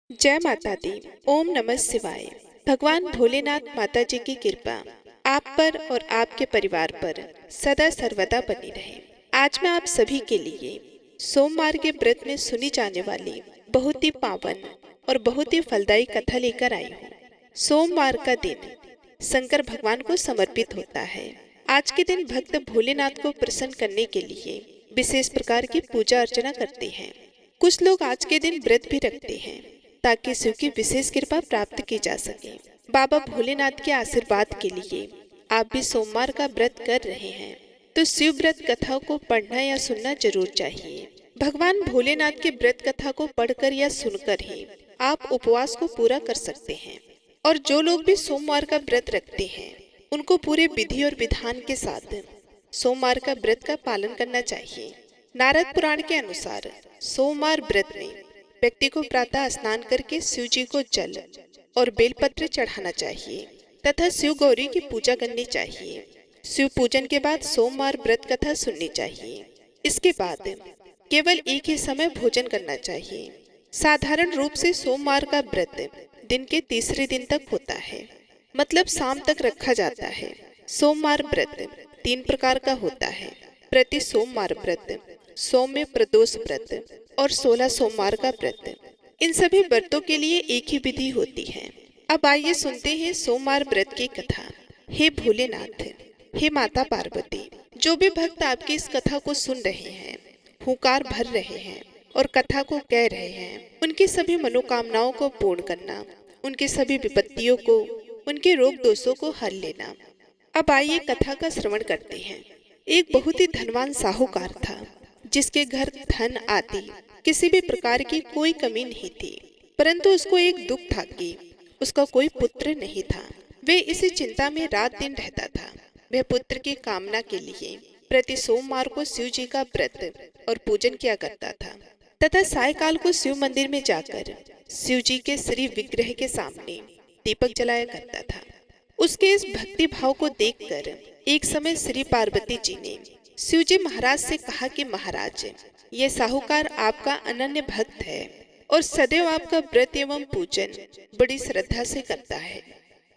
जय माता दी। ओम नमः शिवाय। भगवान भोलेनाथ माता जी की कृपा आप पर और आपके परिवार पर सदा सर्वदा बनी रहे। आज मैं आप सभी के लिए सोमवार के व्रत में सुनी जाने वाली बहुत ही पावन और बहुत ही फलदायी कथा लेकर आई हूँ। सोमवार का दिन शंकर भगवान को समर्पित होता है। आज के दिन भक्त भोलेनाथ को प्रसन्न करने के लिए विशेष प्रकार की पूजा अर्चना करते हैं। कुछ लोग आज के दिन व्रत भी रखते हैं ताकि शिव की विशेष कृपा प्राप्त की जा सके। बाबा भोलेनाथ के आशीर्वाद के लिए आप भी सोमवार का व्रत कर रहे हैं तो शिव व्रत कथा को पढ़ना या सुनना जरूर चाहिए। भगवान भोलेनाथ के व्रत कथा को पढ़कर या सुनकर ही आप उपवास को पूरा कर सकते हैं। और जो लोग भी सोमवार का व्रत रखते हैं उनको पूरे विधि और विधान के साथ सोमवार का व्रत का पालन करना चाहिए। नारद पुराण के अनुसार सोमवार व्रत में व्यक्ति को प्रातः स्नान करके शिव जी को जल और बेलपत्र चढ़ाना चाहिए तथा शिव गौरी की पूजा करनी चाहिए। शिव पूजन के बाद सोमवार व्रत कथा सुननी चाहिए। इसके बाद केवल एक ही समय भोजन करना चाहिए। साधारण रूप से सोमवार का व्रत दिन के तीसरे दिन तक होता है, मतलब शाम तक रखा जाता है। सोमवार व्रत 3 प्रकार का होता है: प्रति सोमवार व्रत, सौम्य प्रदोष व्रत और 16 सोमवार का व्रत। इन सभी व्रतों के लिए एक ही विधि होती है। अब आइए सुनते हैं सोमवार व्रत की कथा। हे भोलेनाथ, हे माता पार्वती, जो भी भक्त आपकी इस कथा को सुन रहे हैं, हुंकार भर रहे हैं और कथा को कह रहे हैं, उनकी सभी मनोकामनाओं को पूर्ण करना, उनकी सभी विपत्तियों को, उनके रोग दोषों को हल लेना। अब आइए कथा का श्रवण करते हैं। एक बहुत ही धनवान साहूकार था जिसके घर धन आदि किसी भी प्रकार की कोई कमी नहीं थी, परंतु उसको एक दुख था कि उसका कोई पुत्र नहीं था। वे इसी चिंता में रात दिन रहता था। वह पुत्र की कामना के लिए प्रति सोमवार को शिव जी का व्रत और पूजन किया करता था तथा सायकाल को शिव मंदिर में जाकर शिव जी के श्री विग्रह के सामने दीपक जलाया करता था। उसके इस भक्ति भाव को देखकर एक समय श्री पार्वती जी ने शिव जी महाराज से कहा कि महाराज, ये साहूकार आपका अनन्य भक्त है और सदैव आपका व्रत एवं पूजन बड़ी श्रद्धा से करता है।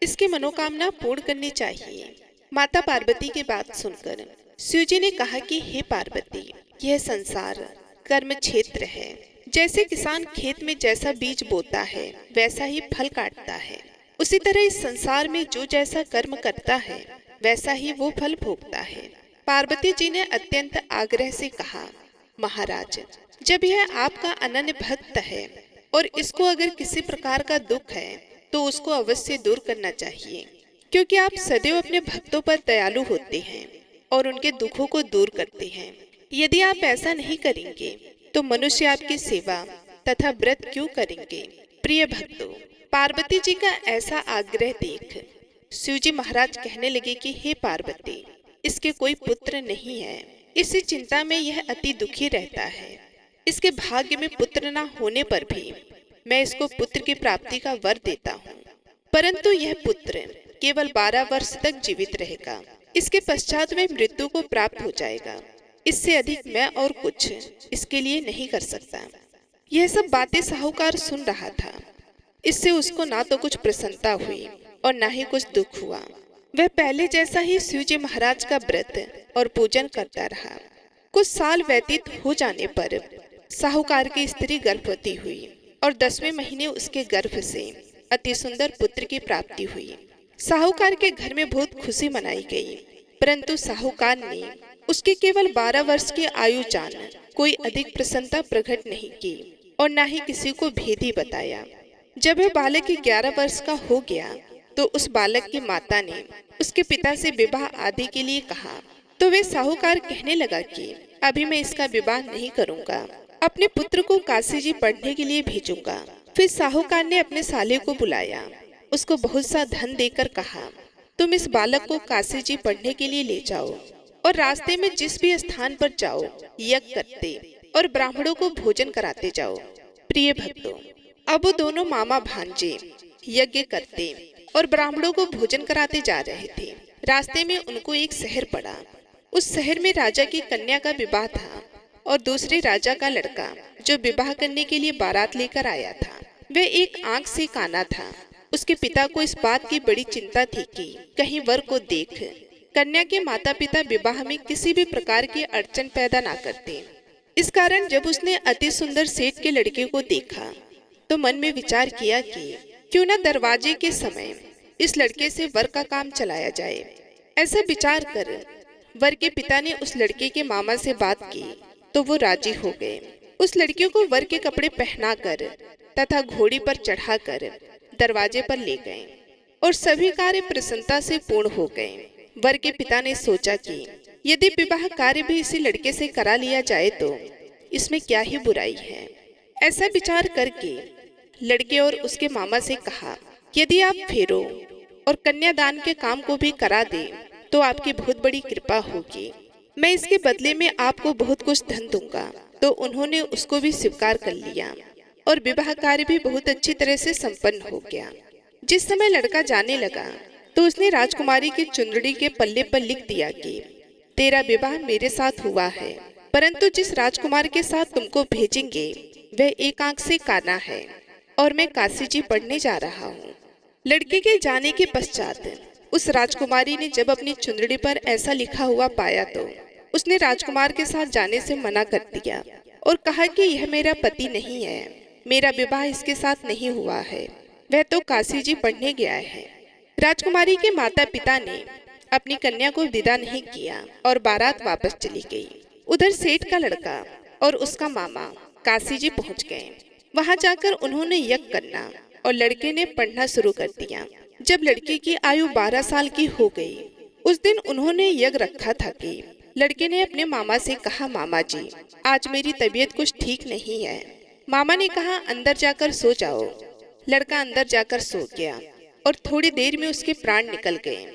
इसकी मनोकामना पूर्ण करनी चाहिए। माता पार्वती की बात सुनकर शिव जी ने कहा कि हे पार्वती, यह संसार कर्म क्षेत्र है। जैसे किसान खेत में जैसा बीज बोता है वैसा ही फल काटता है, उसी तरह इस संसार में जो जैसा कर्म करता है वैसा ही वो फल भोगता है। पार्वती जी ने अत्यंत आग्रह से कहा, महाराज, जब यह आपका अनन्य भक्त है और इसको अगर किसी प्रकार का दुख है तो उसको अवश्य दूर करना चाहिए, क्योंकि आप सदैव अपने भक्तों पर दयालु होते हैं और उनके दुखों को दूर करते हैं। यदि आप ऐसा नहीं करेंगे तो मनुष्य आपकी सेवा तथा व्रत क्यों करेंगे। प्रिय भक्तों, पार्वती जी का ऐसा आग्रह देख शिव जी महाराज कहने लगे कि हे पार्वती, इसके कोई पुत्र नहीं है। इसी चिंता में यह अति दुखी रहता है। इसके भाग्य में पुत्र न होने पर भी मैं इसको पुत्र की प्राप्ति का वर देता हूँ, परंतु यह पुत्र केवल 12 वर्ष तक जीवित रहेगा। इसके पश्चात में मृत्यु को प्राप्त हो जाएगा। इससे अधिक मैं और कुछ इसके लिए नहीं कर सकता। यह सब बातें साहूकार सुन रहा था। इससे उसको ना तो कुछ प्रसन्नता हुई और ना ही कुछ दुख हुआ। वह पहले जैसा ही शिव जी महाराज का व्रत और पूजन करता रहा। कुछ साल व्यतीत हो जाने पर साहूकार की स्त्री गर्भवती हुई और 10वें महीने उसके गर्भ से अति सुंदर पुत्र की प्राप्ति हुई। साहूकार के घर में बहुत खुशी मनाई गई, परंतु साहूकार ने उसके केवल 12 वर्ष की आयु जान कोई अधिक प्रसन्नता प्रकट नहीं की और न ही किसी को भेद ही बताया। जब वह बालक 11 वर्ष का हो गया तो उस बालक की माता ने उसके पिता से विवाह आदि के लिए कहा, तो वे साहूकार कहने लगा कि अभी मैं इसका विवाह नहीं करूंगा, अपने पुत्र को काशी जी पढ़ने के लिए भेजूंगा। फिर साहूकार ने अपने साले को बुलाया, उसको बहुत सा धन देकर कहा, तुम इस बालक को काशी जी पढ़ने के लिए ले जाओ और रास्ते में जिस भी स्थान पर जाओ यज्ञ करते और ब्राह्मणों को भोजन कराते जाओ। प्रिय भक्तों, अब वो दोनों मामा भांजे यज्ञ करते और ब्राह्मणों को भोजन कराते जा रहे थे। रास्ते में उनको एक शहर पड़ा। उस शहर में राजा की कन्या का विवाह था और दूसरे राजा का लड़का जो विवाह करने के लिए बारात लेकर आया था वह एक आंख से काना था। उसके पिता को इस बात की बड़ी चिंता थी कि कहीं वर को देख कन्या के माता पिता विवाह में किसी भी प्रकार की अड़चन पैदा ना करते। इस कारण जब उसने अति सुंदर सेठ के लड़के को देखा तो मन में विचार किया कि क्यों न दरवाजे के समय इस लड़के से वर का काम चलाया जाए। ऐसा विचार कर वर के पिता ने उस लड़के के मामा से बात की तो वो राजी हो गए। उस लड़के को वर के कपड़े पहनाकर तथा घोड़ी पर चढ़ाकर दरवाजे पर ले गए और सभी कार्य प्रसन्नता से पूर्ण हो गए। वर के पिता ने सोचा कि यदि विवाह कार्य भी इसी लड़के से करा लिया जाए तो इसमें क्या ही बुराई है। ऐसा विचार करके लड़के और उसके मामा से कहा, यदि आप फेरो और कन्यादान के काम को भी करा दे तो आपकी बहुत बड़ी कृपा होगी। मैं इसके बदले में आपको बहुत कुछ धन दूंगा। तो उन्होंने उसको भी स्वीकार कर लिया और विवाह कार्य भी बहुत अच्छी तरह से संपन्न हो गया। जिस समय लड़का जाने लगा तो उसने राजकुमारी की चुंदड़ी के पल्ले पर लिख दिया कि तेरा विवाह मेरे साथ हुआ है, परंतु जिस राजकुमार के साथ तुमको भेजेंगे वह एक आंख से काना है और मैं काशी जी पढ़ने जा रहा हूँ। लड़के के जाने के पश्चात उस राजकुमारी ने जब अपनी चुंदड़ी पर ऐसा लिखा हुआ पाया तो उसने राजकुमार के साथ जाने से मना कर दिया और कहा कि यह मेरा पति नहीं है, मेरा विवाह इसके साथ नहीं हुआ है, वह तो काशी जी पढ़ने गया है। राजकुमारी के माता पिता ने अपनी कन्या को विदा नहीं किया और बारात वापस चली गई। उधर सेठ का लड़का और उसका मामा काशी जी पहुंच गए। वहां जाकर उन्होंने यज्ञ करना और लड़के ने पढ़ना शुरू कर दिया। जब लड़के की आयु 12 साल की हो गई, उस दिन उन्होंने यज्ञ रखा था कि लड़के ने अपने मामा से कहा, मामा जी आज मेरी तबीयत कुछ ठीक नहीं है। मामा ने कहा, अंदर जाकर सो जाओ। लड़का अंदर जाकर सो गया और थोड़ी देर में उसके प्राण निकल गए।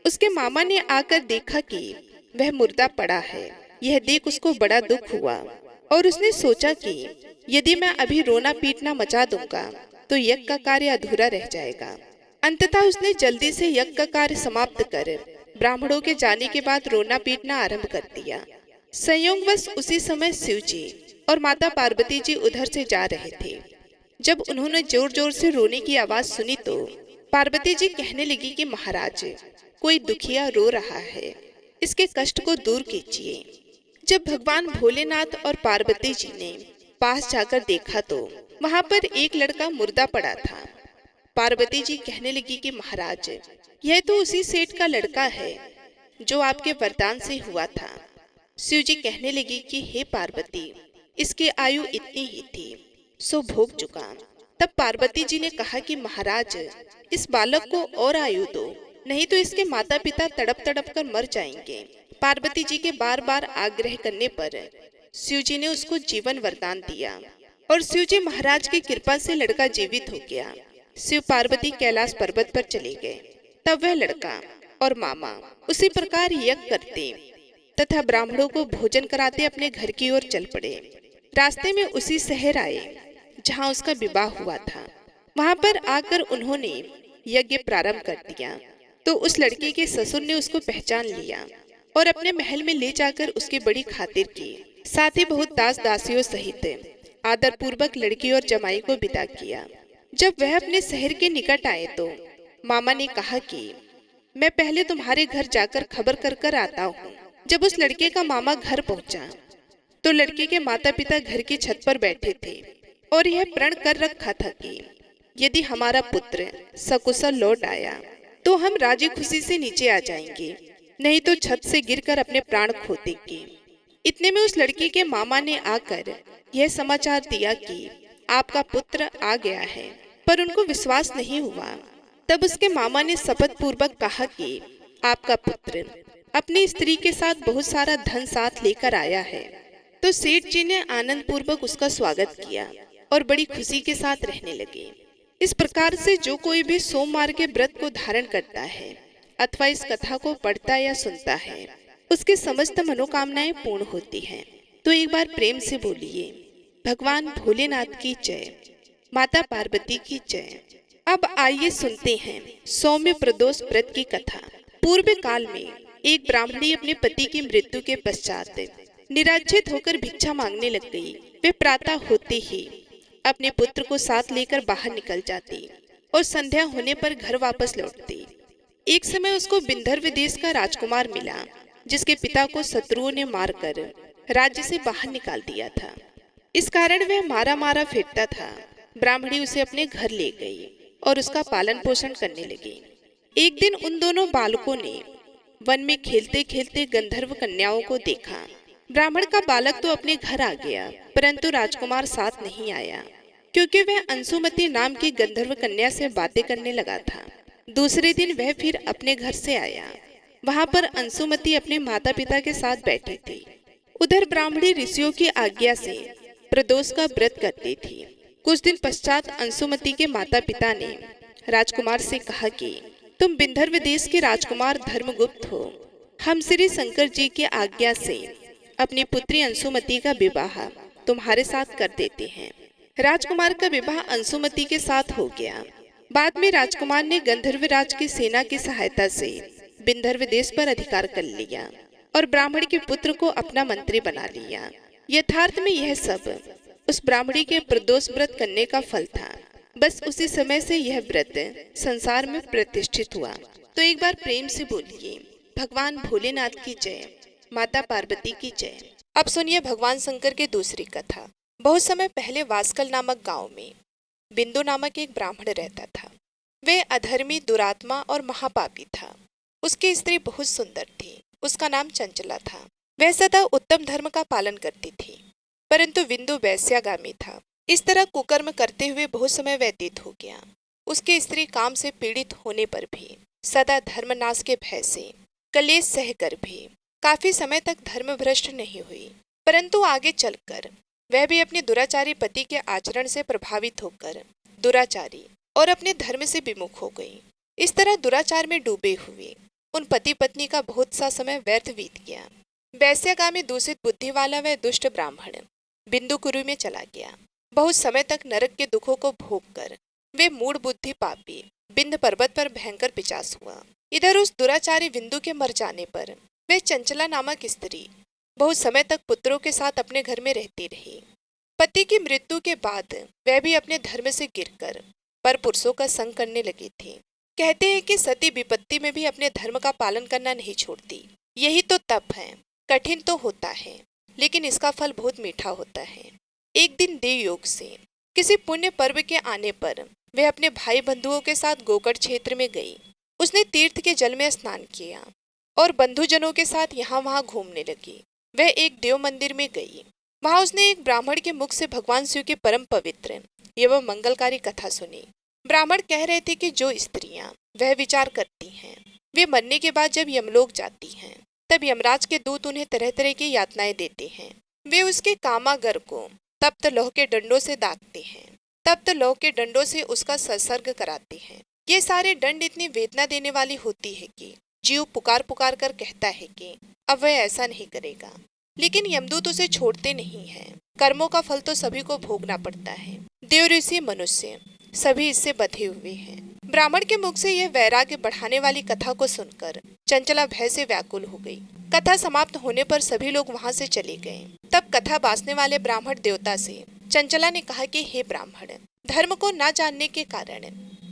उसके मामा ने आकर देखा कि वह मुर्दा पड़ा है। यह देख उसको बड़ा दुख हुआ और उसने सोचा कि यदि मैं अभी रोना पीटना मचा दूंगा तो यज्ञ का कार्य अधूरा रह जाएगा। अंततः उसने जल्दी से यज्ञ का कार्य समाप्त कर ब्राह्मणों के जाने के बाद रोना पीटना आरंभ कर दिया। संयोगवश उसी समय शिव जी और माता पार्वती जी उधर से जा रहे थे। जब उन्होंने जोर जोर से रोने की आवाज सुनी तो पार्वती जी कहने लगी कि महाराज कोई दुखिया रो रहा है, इसके कष्ट को दूर कीजिए। जब भगवान भोलेनाथ और पार्वती जी ने पास जाकर देखा तो वहां पर एक लड़का मुर्दा पड़ा था। पार्वती जी कहने लगी कि महाराज यह तो उसी सेठ का लड़का है जो आपके वरदान से हुआ था। शिव जी कहने लगी कि हे पार्वती इसकी आयु इतनी ही थी सो भोग चुका। तब पार्वती जी ने कहा कि महाराज इस बालक को और आयु दो, नहीं तो इसके माता पिता तड़प तड़प कर मर जाएंगे। पार्वती जी के बार बार आग्रह करने पर शिव जी ने उसको जीवन वरदान दिया और शिव जी महाराज की कृपा से लड़का जीवित हो गया। शिव पार्वती कैलाश पर्वत पर चले गए। तब वह लड़का और मामा उसी प्रकार यज्ञ करते तथा ब्राह्मणों को भोजन कराते अपने घर की ओर चल पड़े। रास्ते में उसी शहर आए जहाँ उसका विवाह हुआ था। वहां पर आकर उन्होंने यज्ञ प्रारंभ कर दिया तो उस लड़के के ससुर ने उसको पहचान लिया और अपने महल में ले जाकर उसकी बड़ी खातिर की। साथ ही बहुत दास दासियों सहित आदर पूर्वक लड़की और जमाई को विदा किया। जब वह अपने शहर के निकट आए तो मामा ने कहा कि मैं पहले तुम्हारे घर जाकर खबर कर कर आता हूँ। जब उस लड़के का मामा घर पहुंचा तो लड़के के माता पिता घर की छत पर बैठे थे और यह प्रण कर रखा था कि यदि हमारा पुत्र सकुशल लौट आया तो हम राजी खुशी से नीचे आ जाएंगे, नहीं तो छत से गिरकर अपने प्राण खो देंगे। इतने में उस लड़के के मामा ने आकर यह समाचार दिया कि आपका पुत्र आ गया है, पर उनको विश्वास नहीं हुआ। तब उसके मामा ने शपथ पूर्वक कहा कि आपका पुत्र अपनी स्त्री के साथ बहुत सारा धन साथ लेकर आया है। तो सेठ जी ने आनंद पूर्वक उसका स्वागत किया और बड़ी खुशी के साथ रहने लगे। इस प्रकार से जो कोई भी सोमवार के व्रत को धारण करता है अथवा इस कथा को पढ़ता या सुनता है उसकी समस्त मनोकामनाएं पूर्ण होती हैं। तो एक बार प्रेम से बोलिए, भगवान भोलेनाथ की जय, माता पार्वती की जय। अब आइए सुनते हैं सौम्य प्रदोष व्रत की कथा। पूर्व काल में एक ब्राह्मणी अपने पति की मृत्यु के पश्चात निराश्रित होकर भिक्षा मांगने लग गई। वे प्रातः होते ही अपने पुत्र को साथ लेकर बाहर निकल जाती और संध्या होने पर घर वापस लौटती। एक समय उसको विंध्यर्व देश का राजकुमार मिला, जिसके पिता को शत्रुओं ने मारकर राज्य से बाहर निकाल दिया था। इस कारण वह मारा मारा फिरता था। ब्राह्मणी उसे अपने घर ले गई और उसका पालन पोषण करने लगी। एक दिन उन दोनों बालकों ने वन में खेलते खेलते गंधर्व कन्याओं को देखा। ब्राह्मण का बालक तो अपने घर आ गया, परंतु राजकुमार साथ नहीं आया, क्योंकि वह अंशुमति नाम की गंधर्व कन्या से बातें करने लगा था। दूसरे दिन वह फिर अपने घर से आया। वहां पर अंशुमति अपने माता पिता के साथ बैठी थी। उधर ब्राह्मणी ऋषियों की आज्ञा से प्रदोष का व्रत करती थी। कुछ दिन पश्चात अंशुमति के माता पिता ने राजकुमार से कहा कि तुम विंध्यर्व देश के राजकुमार धर्मगुप्त हो। हम श्री शंकर जी की आज्ञा से अपनी पुत्री अंशुमति का विवाह तुम्हारे साथ कर देते हैं। राजकुमार का विवाह अंशुमति के साथ हो गया। बाद में राजकुमार ने गंधर्वराज की सेना की सहायता से विंध्यर्व देश पर अधिकार कर लिया और ब्राह्मण के पुत्र को अपना मंत्री बना लिया। यथार्थ में यह सब उस ब्राह्मणी के प्रदोष व्रत करने का फल था। बस उसी समय से यह व्रत संसार में प्रतिष्ठित हुआ। तो एक बार प्रेम से बोलिए, भगवान भोलेनाथ की जय, माता पार्वती की जय। अब सुनिए भगवान शंकर की दूसरी कथा। बहुत समय पहले वास्कल नामक गांव में बिंदु नामक एक ब्राह्मण रहता था। वह अधर्मी, दुरात्मा और महापापी था। उसकी स्त्री बहुत सुंदर थी। उसका नाम चंचला था। वह सदा उत्तम धर्म का पालन करती थी, परंतु बिंदु वैश्यागामी था। इस तरह कुकर्म करते हुए बहुत समय व्यतीत हो गया। उसकी स्त्री काम से पीड़ित होने पर भी, सदा धर्मनाश के भय से कलेश सहकर भी काफी समय तक धर्मभ्रष्ट नहीं हुई। परंतु आगे चलकर वह भी अपने दुराचारी पति के आचरण से प्रभावित होकर दुराचारी और अपने धर्म से विमुख हो गई। इस तरह दुराचार में डूबे हुए उन पति पत्नी का बहुत सा समय व्यर्थ बीत गया। वैश्यागामी दूषित बुद्धि वाला वह दुष्ट ब्राह्मण बिंदुकुरु में चला गया। बहुत समय तक नरक के दुखों को भोग कर वे मूढ़ बुद्धि पापी बिंद पर्वत पर भयंकर पिचास हुआ। इधर उस दुराचारी बिंदु के मर जाने पर वह चंचला नामक स्त्री बहुत समय तक पुत्रों के साथ अपने घर में रहती रही। पति की मृत्यु के बाद वह भी अपने धर्म से गिरकर पर पुरुषों का संग करने लगी थी। कहते हैं कि सती विपत्ति में भी अपने धर्म का पालन करना नहीं छोड़ती। यही तो तप है। कठिन तो होता है, लेकिन इसका फल बहुत मीठा होता है। एक दिन देव योग से किसी पुण्य पर्व के आने पर वह अपने भाई बंधुओं के साथ गोकर्ण क्षेत्र में गई। उसने तीर्थ के जल में स्नान किया और बंधुजनों के साथ यहाँ वहाँ घूमने लगी। वह एक देव मंदिर में गई। वहां उसने एक ब्राह्मण के मुख से भगवान शिव की परम पवित्र एवं मंगलकारी कथा सुनी। ब्राह्मण कह रहे थे कि जो स्त्रियां वह विचार करती हैं, वे मरने के बाद जब यमलोक जाती हैं, तब यमराज के दूत उन्हें तरह तरह की यातनाएं देते हैं। वे उसके कामागर को तप्त लौह के डंडों से दागते हैं, तप्त लौह के डंडों से उसका संसर्ग कराते हैं। ये सारे दंड इतनी वेदना देने वाली होती है कि जीव पुकार पुकार कर कहता है कि अब वह ऐसा नहीं करेगा, लेकिन यमदूत उसे छोड़ते नहीं हैं। कर्मों का फल तो सभी को भोगना पड़ता है। देव, ऋषि, मनुष्य सभी इससे बंधे हुए हैं। ब्राह्मण के मुख से यह वैराग्य बढ़ाने वाली कथा को सुनकर चंचला भय से व्याकुल हो गई। कथा समाप्त होने पर सभी लोग वहां से चले गए। तब कथा बांसने वाले ब्राह्मण देवता से चंचला ने कहा कि हे ब्राह्मण, धर्म को न जानने के कारण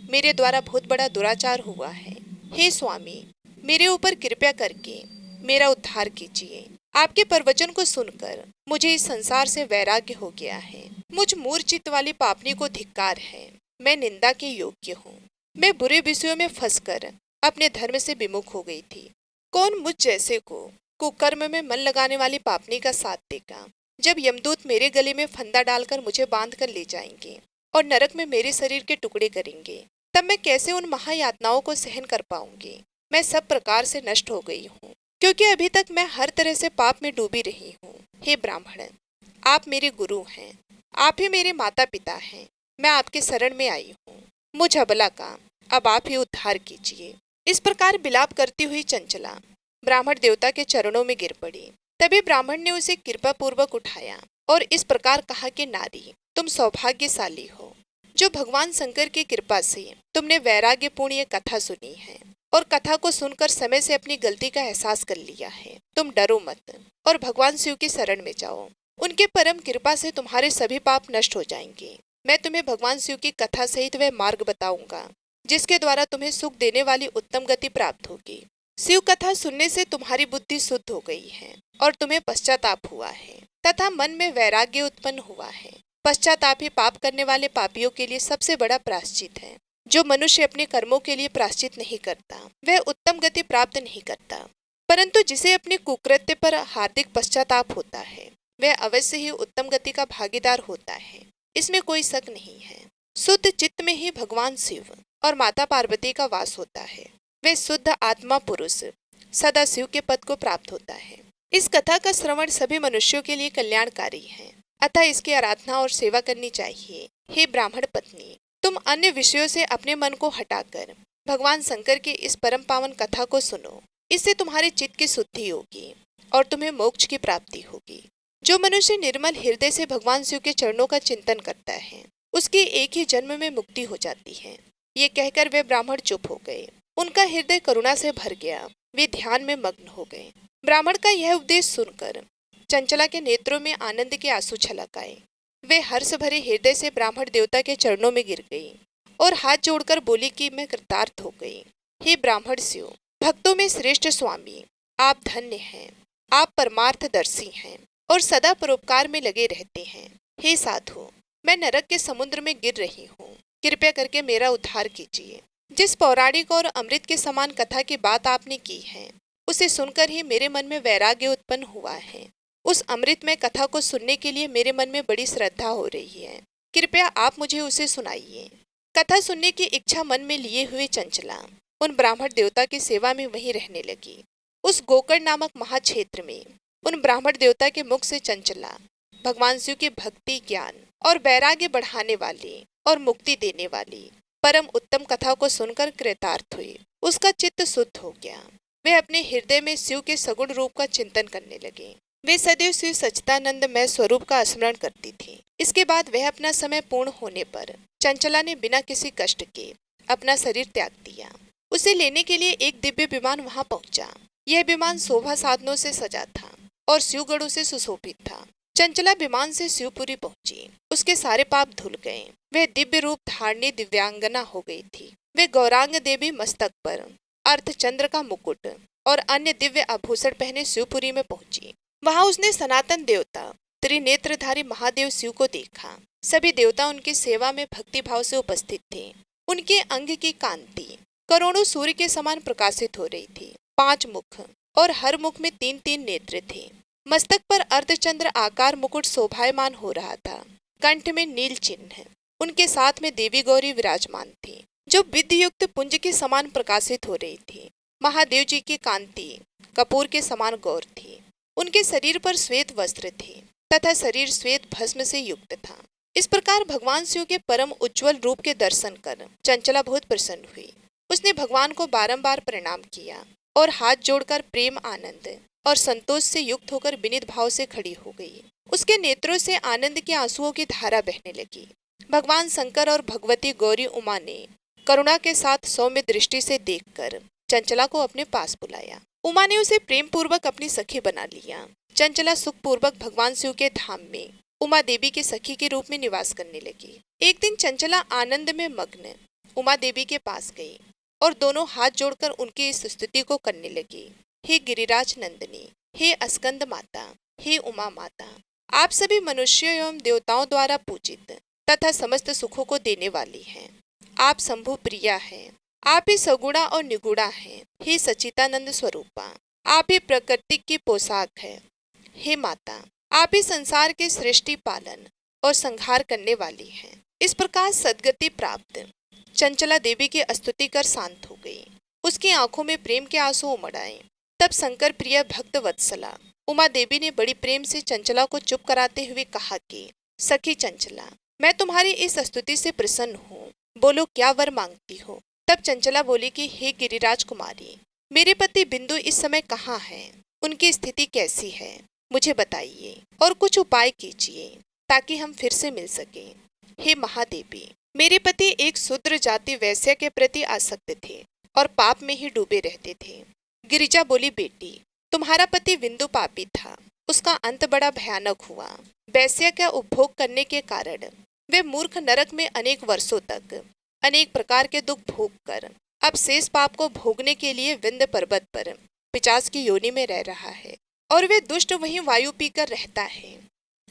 मेरे द्वारा बहुत बड़ा दुराचार हुआ है। हे स्वामी, मेरे ऊपर कृपा करके मेरा उद्धार कीजिए। आपके प्रवचन को सुनकर मुझे इस संसार से वैराग्य हो गया है। मुझ मूर्छित वाली पापनी को धिक्कार है। मैं निंदा के योग्य हूँ। मैं बुरे विषयों में फंसकर अपने धर्म से विमुख हो गई थी। कौन मुझ जैसे को कुकर्म में मन लगाने वाली पापनी का साथ देगा? जब यमदूत मेरे गले में फंदा डालकर मुझे बांध कर ले जाएंगे और नरक में मेरे शरीर के टुकड़े करेंगे, तब मैं कैसे उन महायातनाओं को सहन कर पाऊंगी? मैं सब प्रकार से नष्ट हो गई हूँ, क्योंकि अभी तक मैं हर तरह से पाप में डूबी रही हूँ। हे ब्राह्मण, आप मेरे गुरु हैं, आप ही मेरे माता पिता हैं। मैं आपके शरण में आई हूँ। मुझ अबला का अब आप ही उद्धार कीजिए। इस प्रकार विलाप करती हुई चंचला ब्राह्मण देवता के चरणों में गिर पड़ी। तभी ब्राह्मण ने उसे कृपा पूर्वक उठाया और इस प्रकार कहा कि नारी, तुम सौभाग्यशाली हो, जो भगवान शंकर की कृपा से तुमने वैराग्यपूर्ण ये कथा सुनी है और कथा को सुनकर समय से अपनी गलती का एहसास कर लिया है। तुम डरो मत और भगवान शिव की शरण में जाओ। उनके परम कृपा से तुम्हारे सभी पाप नष्ट हो जाएंगे। मैं तुम्हें भगवान शिव की कथा सहित वह मार्ग बताऊंगा जिसके द्वारा तुम्हें सुख देने वाली उत्तम गति प्राप्त होगी। शिव कथा सुनने से तुम्हारी बुद्धि शुद्ध हो गई है और तुम्हें पश्चाताप हुआ है तथा मन में वैराग्य उत्पन्न हुआ है। पश्चाताप ही पाप करने वाले पापियों के लिए सबसे बड़ा प्रायश्चित है। जो मनुष्य अपने कर्मों के लिए प्रायश्चित नहीं करता वह उत्तम गति प्राप्त नहीं करता, परंतु जिसे अपने कुकृत्य पर हार्दिक पश्चाताप होता है वह अवश्य ही उत्तम गति का भागीदार होता है, इसमें कोई शक नहीं है। शुद्ध चित्त में ही भगवान शिव और माता पार्वती का वास होता है। वे शुद्ध आत्मा पुरुष सदा शिव के पद को प्राप्त होता है। इस कथा का श्रवण सभी मनुष्यों के लिए कल्याणकारी है, अतः इसकी आराधना और सेवा करनी चाहिए। हे ब्राह्मण पत्नी, तुम अन्य विषयों से अपने मन को हटाकर भगवान शंकर की इस परम पावन कथा को सुनो। इससे तुम्हारे चित्त की शुद्धि होगी और तुम्हें मोक्ष की प्राप्ति होगी। जो मनुष्य निर्मल हृदय से भगवान शिव के चरणों का चिंतन करता है उसकी एक ही जन्म में मुक्ति हो जाती है। ये कहकर वे ब्राह्मण चुप हो गए। उनका हृदय करुणा से भर गया। वे ध्यान में मग्न हो गए। ब्राह्मण का यह उपदेश सुनकर चंचला के नेत्रों में आनंद के आंसू छलक आए। वे हर्ष भरे हृदय से ब्राह्मण देवता के चरणों में गिर गई और हाथ जोड़कर बोली कि मैं कृतार्थ हो गई। हे ब्राह्मण शिव, भक्तों में श्रेष्ठ स्वामी, आप धन्य हैं। आप परमार्थदर्शी हैं और सदा परोपकार में लगे रहते हैं। हे साधु, मैं नरक के समुद्र में गिर रही हूँ, कृपया करके मेरा उद्धार कीजिए। जिस पौराणिक और अमृत के समान कथा की बात आपने की है उसे सुनकर ही मेरे मन में वैराग्य उत्पन्न हुआ है। उस अमृतमय कथा को सुनने के लिए मेरे मन में बड़ी श्रद्धा हो रही है। कृपया आप मुझे उसे सुनाइए। कथा सुनने की इच्छा मन में लिए हुए चंचला उन ब्राह्मण देवता की सेवा में वहीं रहने लगी। उस गोकर्ण नामक महाक्षेत्र में उन ब्राह्मण देवता के मुख से चंचला भगवान शिव की भक्ति, ज्ञान और वैराग्य बढ़ाने वाली और मुक्ति देने वाली परम उत्तम कथा को सुनकर कृतार्थ हुई। उसका चित्त शुद्ध हो गया। वे अपने हृदय में शिव के सगुण रूप का चिंतन करने लगे। वे सदैव शिव सच्चिदानंदमय स्वरूप का स्मरण करती थी। इसके बाद वह अपना समय पूर्ण होने पर चंचला ने बिना किसी कष्ट के अपना शरीर त्याग दिया। उसे लेने के लिए एक दिव्य विमान वहां पहुंचा। यह विमान शोभा साधनों से सजा था और शिवगढ़ों से सुशोभित था। चंचला विमान से शिवपुरी पहुंची। उसके सारे पाप धुल गए। वह दिव्य रूप धारणी दिव्यांगना हो गई थी। वे गौरांग देवी मस्तक पर अर्धचंद्र का मुकुट और अन्य दिव्य आभूषण पहने शिवपुरी में पहुंची। वहां उसने सनातन देवता त्रिनेत्रधारी महादेव शिव को देखा। सभी देवता उनकी सेवा में भक्ति भाव से उपस्थित थे। उनके अंग की कांति करोड़ों सूर्य के समान प्रकाशित हो रही थी। 5 मुख और हर मुख में 3-3 नेत्र थे। मस्तक पर अर्धचंद्र आकार मुकुट शोभायमान हो रहा था। कंठ में नील चिन्ह। उनके साथ में देवी गौरी विराजमान थी जो विधि युक्त पुंज के समान प्रकाशित हो रही थी। महादेव जी की कांति कपूर के समान गौर थी। उनके शरीर पर श्वेत वस्त्र थे तथा शरीर श्वेत भस्म से युक्त था। इस प्रकार भगवान शिव के परम उज्जवल रूप के दर्शन कर चंचला बहुत प्रसन्न हुई। उसने भगवान को बारंबार प्रणाम किया और हाथ जोड़कर प्रेम, आनंद और संतोष से युक्त होकर विनीत भाव से खड़ी हो गई। उसके नेत्रों से आनंद के आंसुओं की धारा बहने लगी। भगवान शंकर और भगवती गौरी उमा ने करुणा के साथ सौम्य दृष्टि से देखकर चंचला को अपने पास बुलाया। उमा ने उसे प्रेम पूर्वक अपनी सखी बना लिया। चंचला सुख पूर्वक भगवान शिव के धाम में उमा देवी की सखी के रूप में निवास करने लगी। एक दिन चंचला आनंद में मग्न उमा देवी के पास गई और दोनों हाथ जोड़कर उनकी इस स्तुति को करने लगी। हे गिरिराज नंदिनी, हे अस्कंद माता, हे उमा माता, आप सभी मनुष्यों एवं देवताओं द्वारा पूजित तथा समस्त सुखों को देने वाली हैं। आप शंभु प्रिया हैं। आप ही सगुणा और निगुणा हैं। हे सच्चिदानंद स्वरूपा, आप ही प्रकृति की पोशाक है। हे माता, आप ही संसार के सृष्टि, पालन और संहार करने वाली हैं। इस प्रकार सद्गति प्राप्त चंचला देवी की स्तुति कर शांत हो गई। उसकी आंखों में प्रेम के आंसू उमड़ आए। तब शंकर प्रिय भक्त वत्सला उमा देवी ने बड़ी प्रेम से चंचला को चुप कराते हुए कहा कि सखी चंचला, मैं तुम्हारी इस स्तुति से प्रसन्न हूँ। बोलो क्या वर मांगती हो। तब चंचला बोली कि हे गिरिराज कुमारी, मेरे पति बिंदु इस समय कहाँ हैं? उनकी स्थिति कैसी है, मुझे बताइए और कुछ उपाय कीजिए ताकि हम फिर से मिल सकें। हे महादेवी, मेरे पति एक शूद्र जाति वैश्य के प्रति आसक्त थे और पाप में ही डूबे रहते थे। गिरिजा बोली, बेटी, तुम्हारा पति बिंदु पापी था। उसका अंत बड़ा भयानक हुआ। वैश्य का उपभोग करने के कारण वे मूर्ख नरक में अनेक वर्षों तक अनेक प्रकार के दुख भोग कर अब शेष पाप को भोगने के लिए विंध्य पर्वत पर पिशाच की योनि में रह रहा है। और वे दुष्ट वहीं वायु पीकर रहता है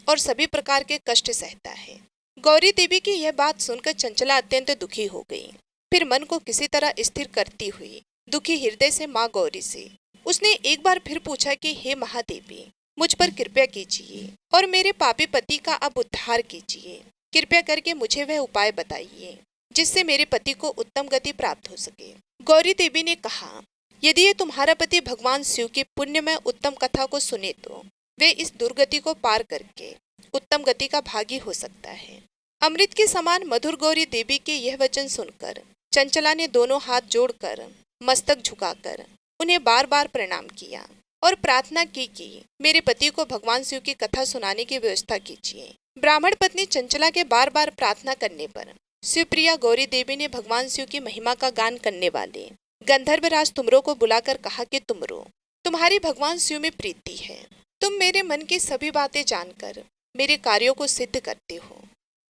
और सभी प्रकार के कष्ट सहता है। गौरी देवी की यह बात सुनकर चंचला अत्यंत दुखी हो गई। फिर मन को किसी तरह स्थिर करती हुई दुखी हृदय से माँ गौरी से उसने एक बार फिर पूछा कि हे महादेवी, मुझ पर कृपा कीजिए और मेरे पापी पति का अब उद्धार कीजिए। कृपया करके मुझे वह उपाय बताइए जिससे मेरे पति को उत्तम गति प्राप्त हो सके। गौरी देवी ने कहा, यदि ये तुम्हारा पति भगवान शिव की पुण्यमय उत्तम कथा को सुने तो वे इस दुर्गति को पार करके उत्तम गति का भागी हो सकता है। अमृत के समान मधुर गौरी देवी के यह वचन सुनकर चंचला ने दोनों हाथ जोड़कर मस्तक झुकाकर उन्हें बार बार प्रणाम किया और प्रार्थना की कि मेरे पति को भगवान शिव की कथा सुनाने की व्यवस्था कीजिए। ब्राह्मण पत्नी चंचला के बार बार प्रार्थना करने पर शिवप्रिया गौरी देवी ने भगवान शिव की महिमा का गान करने वाले गंधर्वराज तुमरो को बुलाकर कहा कि तुमरो, तुम्हारी भगवान शिव में प्रीति है। तुम मेरे मन की सभी बातें जानकर मेरे कार्यों को सिद्ध करते हो,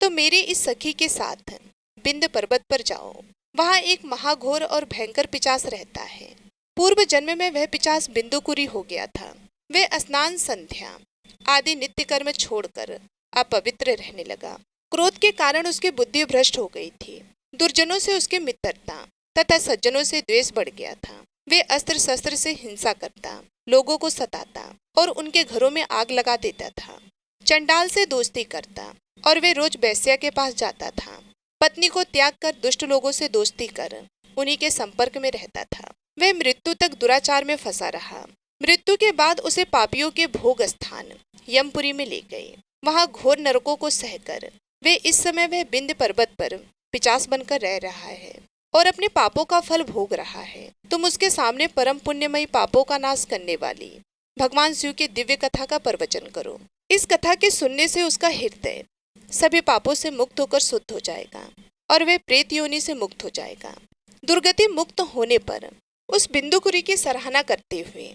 तो मेरे इस सखी के साथ विंध्य पर्वत पर जाओ। वहाँ एक महाघोर और भयंकर पिशाच रहता है। पूर्व जन्म में वह पिशाच बिंदुकुरी हो गया था। वह स्नान संध्या आदि नित्य कर्म छोड़कर अपवित्र रहने लगा। क्रोध के कारण उसकी बुद्धि भ्रष्ट हो गई थी। दुर्जनों से उसकी मित्रता तथा सज्जनों से द्वेष बढ़ गया था। वे अस्त्र शस्त्र से हिंसा करता, लोगों को सताता और उनके घरों में आग लगा देता था। चंडाल से दोस्ती करता और वे रोज वेश्या के पास जाता था। पत्नी को त्याग कर दुष्ट लोगों से दोस्ती कर उन्हीं के संपर्क में रहता था। वह मृत्यु तक दुराचार में फंसा रहा। मृत्यु के बाद उसे पापियों के भोग स्थान यमपुरी में ले गए। वहां घोर नरकों को सहकर वे इस समय वह विंध्य पर्वत पर पिशाच बनकर रह रहा है और अपने पापों का फल भोग रहा है। तुम उसके सामने परम पुण्यमयी पापों का नाश करने वाली भगवान शिव की दिव्य कथा का प्रवचन करो। इस कथा के सुनने से उसका हृदय सभी पापों से मुक्त होकर शुद्ध हो जाएगा और वे प्रेत योनि से मुक्त हो जाएगा। दुर्गति मुक्त होने पर उस बिंदुकुरी की सराहना करते हुए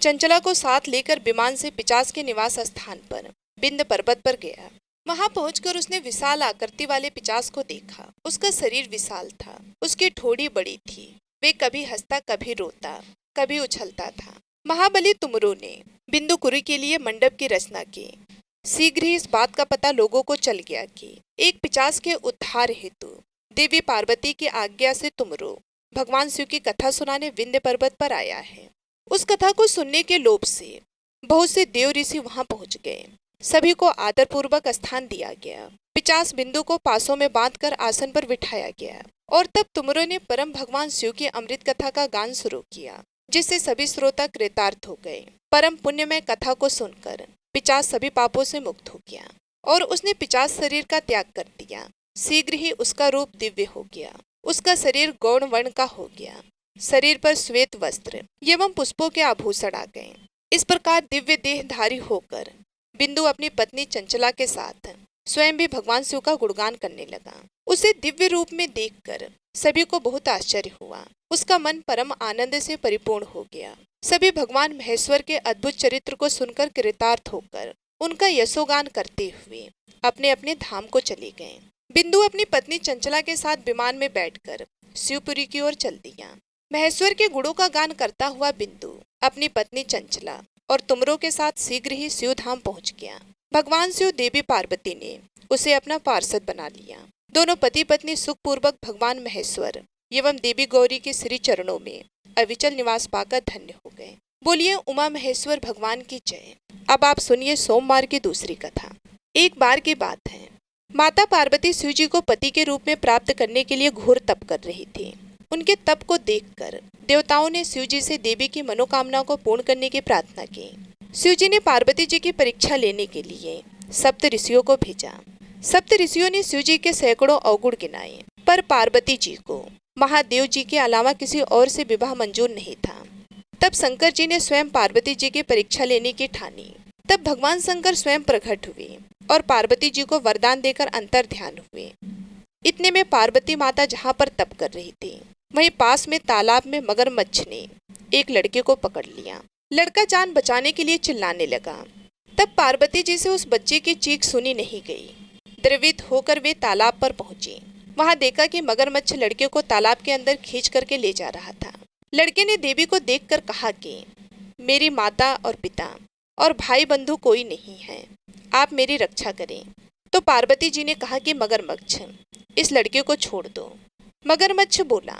चंचला को साथ लेकर विमान से पिशाच के निवास स्थान पर विंध्य पर्वत पर गया। वहां पहुंचकर उसने विशाल आकृति वाले पिशाच को देखा। उसका शरीर विशाल था, उसकी ठोड़ी बड़ी थी। वे कभी हंसता, कभी रोता, कभी उछलता था। महाबली तुमरो ने बिंदुकुरी के लिए मंडप की रचना की। शीघ्र ही इस बात का पता लोगों को चल गया कि एक पिशाच के उद्धार हेतु देवी पार्वती की आज्ञा से तुमरो भगवान शिव की कथा सुनाने विंध्य पर्वत पर आया है। उस कथा को सुनने के लोभ से बहुत से देव ऋषि वहां पहुंच गए। सभी को आदर पूर्वक स्थान दिया गया। पिशाच बिंदु को पासों में बांधकर आसन पर बिठाया गया और तब तुमरो ने परम भगवान शिव की अमृत कथा का गान शुरू किया, जिससे सभी श्रोता कृतार्थ हो गए। परम पुण्यमय कथा को सुनकर पिशाच सभी पापों से मुक्त हो गया और उसने पिशाच शरीर का त्याग कर दिया। शीघ्र ही उसका रूप दिव्य हो गया। उसका शरीर गौण वर्ण का हो गया। शरीर पर श्वेत वस्त्र एवं पुष्पों के आभूषण आ गए। इस प्रकार दिव्य देहधारी होकर बिंदु अपनी पत्नी चंचला के साथ स्वयं भी भगवान शिव का गुणगान करने लगा। उसे दिव्य रूप में देखकर सभी को बहुत आश्चर्य हुआ। उसका मन परम आनंद से परिपूर्ण हो गया। सभी भगवान महेश्वर के अद्भुत चरित्र को सुनकर कृतार्थ होकर उनका यशोगान करते हुए अपने अपने धाम को चले गए। बिंदु अपनी पत्नी चंचला के साथ विमान में बैठकर शिवपुरी की ओर चल दिया। महेश्वर के गुणों का गान करता हुआ बिंदु अपनी पत्नी चंचला और तुमरो के साथ शीघ्र ही शिव धाम पहुंच गया। भगवान शिव देवी पार्वती ने उसे अपना पार्षद बना लिया। दोनों पति पत्नी सुखपूर्वक भगवान महेश्वर एवं देवी गौरी के श्री चरणों में अविचल निवास पाकर धन्य हो गए। बोलिए उमा महेश्वर भगवान की जय। अब आप सुनिए सोमवार की दूसरी कथा। एक बार की बात है, माता पार्वती शिव जी को पति के रूप में प्राप्त करने के लिए घोर तप कर रही थी। उनके तप को देखकर देवताओं ने शिव जी से देवी की मनोकामना को पूर्ण करने की प्रार्थना की। शिव जी ने पार्वती जी की परीक्षा लेने के लिए सप्त ऋषियों को भेजा। सप्त ऋषियों ने शिव जी के सैकड़ों अवगुण गिनाए, पर पार्वती जी को महादेव जी के अलावा किसी और से विवाह मंजूर नहीं था। तब शंकर जी ने स्वयं पार्वती जी की परीक्षा लेने की ठानी। तब भगवान शंकर स्वयं प्रकट हुए और पार्वती जी को वरदान देकर अंतर ध्यान हुए। इतने में पार्वती माता जहाँ पर तप कर रही थी, वहीं पास में तालाब में मगरमच्छ ने एक लड़के को पकड़ लिया। लड़का जान बचाने के लिए चिल्लाने लगा। तब पार्वती जी से उस बच्चे की चीख सुनी नहीं गई। द्रवित होकर वे तालाब पर पहुंची। वहां देखा कि मगरमच्छ लड़के को तालाब के अंदर खींच करके ले जा रहा था। लड़के ने देवी को देखकर कहा कि मेरी माता और पिता और भाई बंधु कोई नहीं है, आप मेरी रक्षा करें। तो पार्वती जी ने कहा कि मगरमच्छ, इस लड़के को छोड़ दो। मगरमच्छ बोला,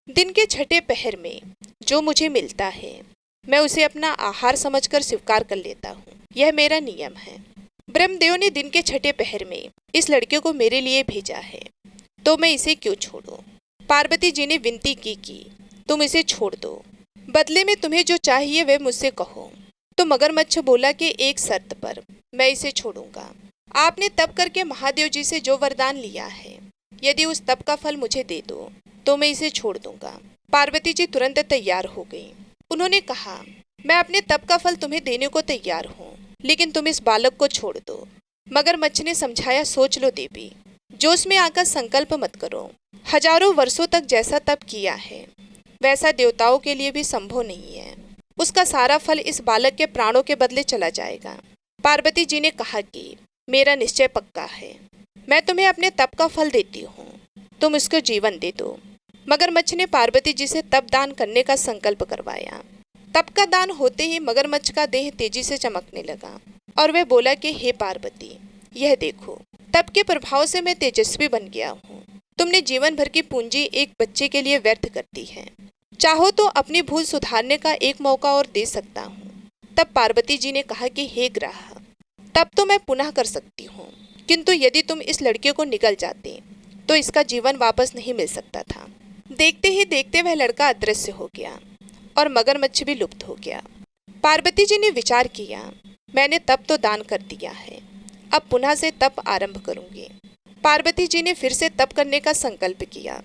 दिन के छठे पहर में जो मुझे मिलता है मैं उसे अपना आहार समझकर स्वीकार कर लेता हूँ, यह मेरा नियम है। ब्रह्मदेव ने दिन के छठे पहर में इस लड़के को मेरे लिए भेजा है, तो मैं इसे क्यों छोड़ूं? पार्वती जी ने विनती की कि तुम इसे छोड़ दो, बदले में तुम्हें जो चाहिए वह मुझसे कहो। तो मगरमच्छ बोला कि एक शर्त पर मैं इसे छोड़ूंगा। आपने तप करके महादेव जी से जो वरदान लिया है, यदि उस तप का फल मुझे दे दो तो मैं इसे छोड़ दूंगा। पार्वती जी तुरंत तैयार हो गई। उन्होंने कहा, मैं अपने तप का फल तुम्हें देने को तैयार हूँ, लेकिन तुम इस बालक को छोड़ दो। मगरमच्छ ने समझाया, सोच लो देवी, जोश में आकर संकल्प मत करो। हजारों वर्षों तक जैसा तप किया है वैसा देवताओं के लिए भी संभव नहीं है। उसका सारा फल इस बालक के प्राणों के बदले चला जाएगा। पार्वती जी ने कहा कि मेरा निश्चय पक्का है, मैं तुम्हें अपने तप का फल देती हूँ, तुम इसको जीवन दे दो। मगरमच्छ ने पार्वती जी से तप दान करने का संकल्प करवाया। तप का दान होते ही मगरमच्छ का देह तेजी से चमकने लगा और वह बोला कि हे पार्वती, यह देखो, तप के प्रभाव से मैं तेजस्वी बन गया हूँ। तुमने जीवन भर की पूंजी एक बच्चे के लिए व्यर्थ कर दी है। चाहो तो अपनी भूल सुधारने का एक मौका और दे सकता हूँ। तब पार्वती जी ने कहा कि हे ग्राह, तब तो मैं पुनः कर सकती हूँ, किंतु यदि तुम इस लड़के को निगल जाते तो इसका जीवन वापस नहीं मिल सकता था। देखते ही देखते वह लड़का अदृश्य हो गया और मगरमच्छ भी लुप्त हो गया। पार्वती जी ने विचार किया, मैंने तप तो दान कर दिया है, अब पुनः से तप आरंभ करूंगी। पार्वती जी ने फिर से तप करने का संकल्प किया।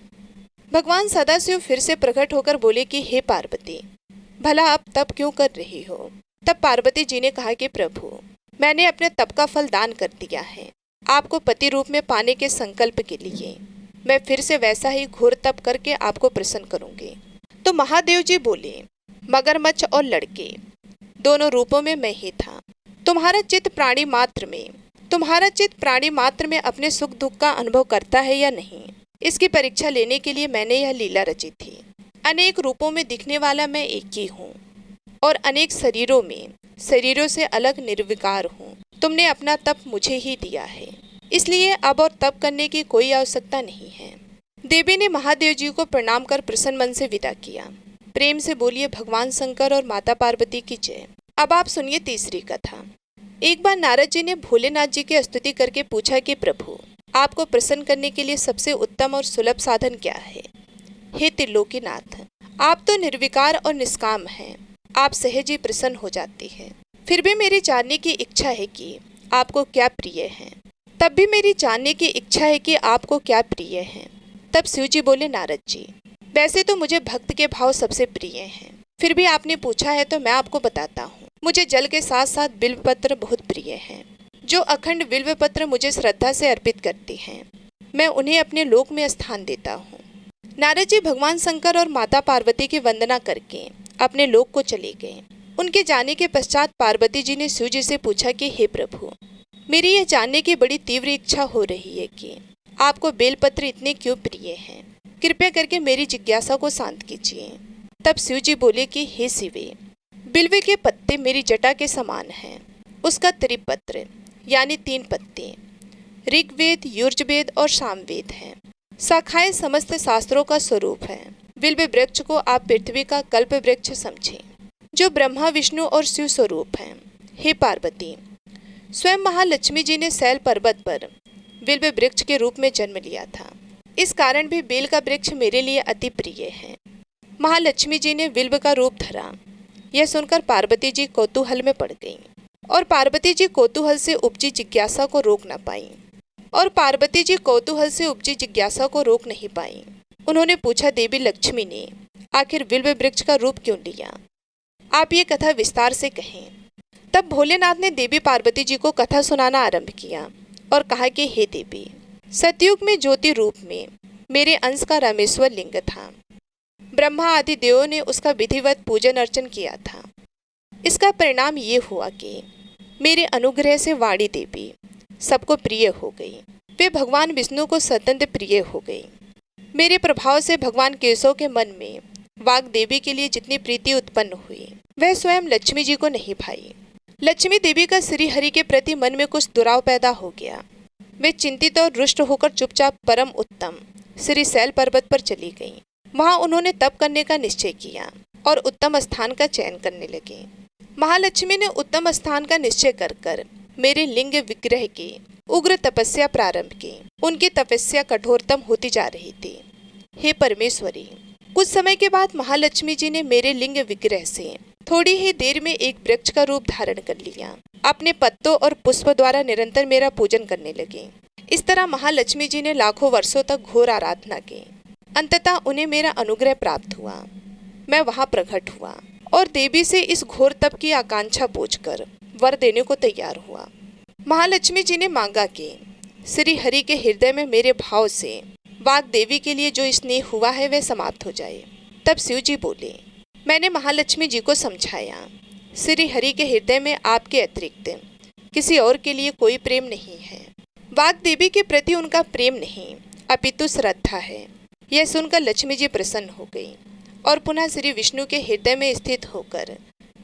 भगवान सदाशिव फिर से प्रकट होकर बोले कि हे पार्वती, भला अब तप क्यों कर रही हो? तब पार्वती जी ने कहा कि प्रभु, मैंने अपने तप का फल दान कर दिया है। आपको पति रूप में पाने के संकल्प के लिए मैं फिर से वैसा ही घोर तप करके आपको प्रसन्न करूंगी। तो महादेव जी बोले, मगरमच्छ और लड़के दोनों रूपों में मैं ही था। तुम्हारा चित्त प्राणी मात्र में अपने सुख दुख का अनुभव करता है या नहीं, इसकी परीक्षा लेने के लिए मैंने यह लीला रची थी। अनेक रूपों में दिखने वाला मैं एक ही हूँ और अनेक शरीरों से अलग निर्विकार हूँ। तुमने अपना तप मुझे ही दिया है, इसलिए अब और तप करने की कोई आवश्यकता नहीं है। देवी ने महादेव जी को प्रणाम कर प्रसन्न मन से विदा किया। प्रेम से बोलिए भगवान शंकर और माता पार्वती की जय। अब आप सुनिए तीसरी कथा। एक बार नारद जी ने भोलेनाथ जी की स्तुति करके पूछा कि प्रभु, आपको प्रसन्न करने के लिए सबसे उत्तम और सुलभ साधन क्या है? हे त्रिलोकीनाथ, आप तो निर्विकार और निष्काम हैं, आप सहज ही प्रसन्न हो जाते हैं। फिर भी मेरी जानने की इच्छा है कि आपको क्या प्रिय है। तब भी मेरी जानने की इच्छा है कि आपको क्या प्रिय है। तब शिव जी बोले, नारद जी, वैसे तो मुझे भक्त के भाव सबसे प्रिय हैं, फिर भी आपने पूछा है तो मैं आपको बताता हूँ। मुझे जल के साथ साथ बिल्वपत्र बहुत प्रिय हैं। जो अखंड बिल्वपत्र मुझे श्रद्धा से अर्पित करते हैं, मैं उन्हें अपने लोक में स्थान देता हूँ। नारद जी भगवान शंकर और माता पार्वती की वंदना करके अपने लोक को चले गए। उनके जाने के पश्चात पार्वती जी ने शिव जी से पूछा कि हे प्रभु, मेरी यह जानने की बड़ी तीव्र इच्छा हो रही है कि आपको बेलपत्र इतने क्यों प्रिय हैं। कृपया करके मेरी जिज्ञासा को शांत कीजिए। तब शिव जी बोले कि हे शिवे, बिल्व के पत्ते मेरी जटा के समान हैं। उसका त्रिपत्र यानी 3 पत्ते ऋग्वेद, यजुर्वेद और सामवेद हैं। शाखाएं समस्त शास्त्रों का स्वरूप है। बिल्व वृक्ष को आप पृथ्वी का कल्प वृक्ष समझें, जो ब्रह्मा विष्णु और शिव स्वरूप हैं। हे पार्वती, स्वयं महालक्ष्मी जी ने शैल पर्वत पर बिल्व वृक्ष के रूप में जन्म लिया था। इस कारण भी बेल का वृक्ष मेरे लिए अति प्रिय है। महालक्ष्मी जी ने बिल्व का रूप धरा, यह सुनकर पार्वती जी कौतूहल में पड़ गईं और पार्वती जी कौतूहल से उपजी जिज्ञासा को रोक नहीं पाई। उन्होंने पूछा, देवी लक्ष्मी ने आखिर बिल्व वृक्ष का रूप क्यों लिया? आप ये कथा विस्तार से कहें। तब भोलेनाथ ने देवी पार्वती जी को कथा सुनाना आरंभ किया और कहा कि हे देवी, सतयुग में ज्योति रूप में मेरे अंश का रामेश्वर लिंग था। ब्रह्मा आदि देवों ने उसका विधिवत पूजन अर्चन किया था। इसका परिणाम ये हुआ कि मेरे अनुग्रह से वाणी देवी सबको प्रिय हो गई। वे भगवान विष्णु को अत्यंत प्रिय हो गई। मेरे प्रभाव से भगवान केशव के मन में वाग देवी के लिए जितनी प्रीति उत्पन्न हुई वह स्वयं लक्ष्मी जी को नहीं भाई। लक्ष्मी देवी का श्री हरि के प्रति मन में कुछ दुराव पैदा हो गया। वे चिंतित और रुष्ट होकर चुपचाप परम उत्तम श्री शैल पर्वत पर चली गईं। वहां उन्होंने तप करने का निश्चय किया और उत्तम स्थान का चयन करने लगे। महालक्ष्मी ने उत्तम स्थान का निश्चय कर मेरे लिंग विग्रह की उग्र तपस्या प्रारंभ की। उनकी तपस्या कठोरतम होती जा रही थी। हे परमेश्वरी, कुछ समय के बाद महालक्ष्मी जी ने मेरे लिंग विग्रह से थोड़ी ही देर में एक वृक्ष का रूप धारण कर लिया। अपने पत्तों और पुष्प द्वारा निरंतर मेरा पूजन करने लगे। इस तरह महालक्ष्मी जी ने लाखों वर्षों तक घोर आराधना की। अंततः उन्हें मेरा अनुग्रह प्राप्त हुआ। मैं वहां प्रकट हुआ और देवी से इस घोर तप की आकांक्षा पूछकर वर देने को तैयार हुआ। महालक्ष्मी जी ने मांगा कि श्री हरि के हृदय में मेरे भाव से वाग देवी के लिए जो स्नेह हुआ है वह समाप्त हो जाए। तब शिव जी बोले। मैंने महालक्ष्मी जी को समझाया, श्री हरि के हृदय में आपके अतिरिक्त किसी और के लिए कोई प्रेम नहीं है। वाग देवी के प्रति उनका प्रेम नहीं अपितु श्रद्धा है। यह सुनकर लक्ष्मी जी प्रसन्न हो गई और पुनः श्री विष्णु के हृदय में स्थित होकर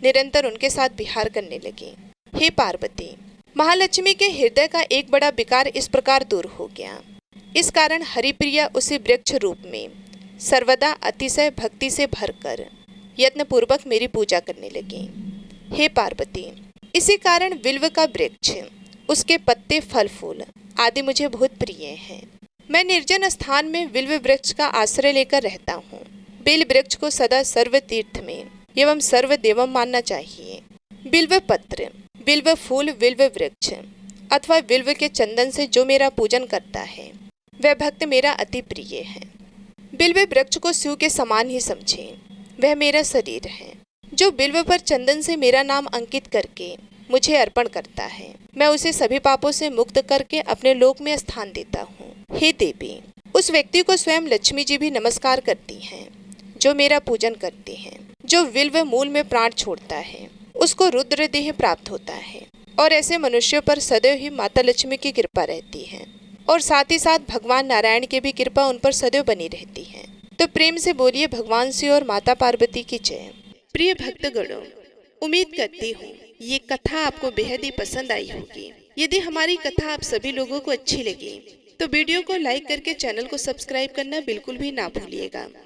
निरंतर उनके साथ विहार करने लगी। हे पार्वती, महालक्ष्मी के हृदय का एक बड़ा विकार इस प्रकार दूर हो गया। इस कारण हरिप्रिया उसी वृक्ष रूप में सर्वदा अतिशय भक्ति से भरकर यत्नपूर्वक मेरी पूजा करने लगी। हे पार्वती, इसी कारण बिल्व का वृक्ष, उसके पत्ते, फल फूल आदि मुझे बहुत प्रिय हैं। मैं निर्जन स्थान में बिल्व वृक्ष का आश्रय लेकर रहता हूँ। बिल्व वृक्ष को सदा सर्व तीर्थ में एवं सर्व देवम मानना चाहिए। बिल्व पत्र, बिल्व फूल, बिल्व वृक्ष अथवा बिल्व के चंदन से जो मेरा पूजन करता है वह भक्त मेरा अति प्रिय है। बिल्व वृक्ष को शिव के समान ही समझे। वह मेरा शरीर है। जो बिल्व पर चंदन से मेरा नाम अंकित करके मुझे अर्पण करता है, मैं उसे सभी पापों से मुक्त करके अपने लोक में स्थान देता हूँ। हे देवी, उस व्यक्ति को स्वयं लक्ष्मी जी भी नमस्कार करती हैं जो मेरा पूजन करते हैं। जो बिल्व मूल में प्राण छोड़ता है उसको रुद्र देह प्राप्त होता है और ऐसे मनुष्यों पर सदैव ही माता लक्ष्मी की कृपा रहती है और साथ ही साथ भगवान नारायण की भी कृपा उन पर सदैव बनी रहती है। तो प्रेम से बोलिए भगवान शिव और माता पार्वती की जय। प्रिय भक्तगणों, उम्मीद करती हूँ ये कथा आपको बेहद ही पसंद आई होगी। यदि हमारी कथा आप सभी लोगों को अच्छी लगी तो वीडियो को लाइक करके चैनल को सब्सक्राइब करना बिल्कुल भी ना भूलिएगा।